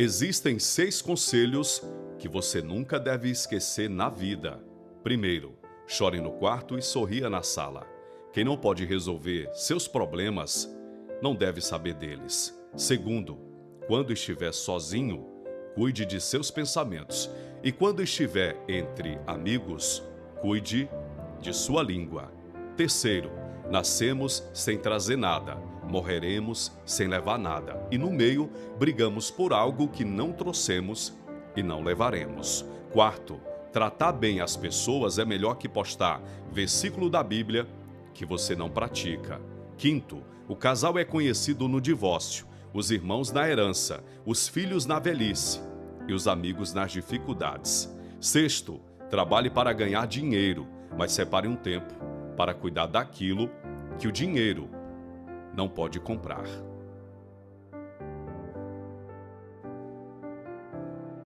Existem 6 conselhos que você nunca deve esquecer na vida. Primeiro, chore no quarto e sorria na sala. Quem não pode resolver seus problemas não deve saber deles. Segundo, quando estiver sozinho, cuide de seus pensamentos. E quando estiver entre amigos, cuide de sua língua. Terceiro, nascemos sem trazer nada, morreremos sem levar nada. E no meio, brigamos por algo que não trouxemos e não levaremos. Quarto, tratar bem as pessoas é melhor que postar versículo da Bíblia que você não pratica. Quinto, o casal é conhecido no divórcio, os irmãos na herança, os filhos na velhice e os amigos nas dificuldades. Sexto, trabalhe para ganhar dinheiro, mas separe um tempo para cuidar daquilo que o dinheiro não pode comprar.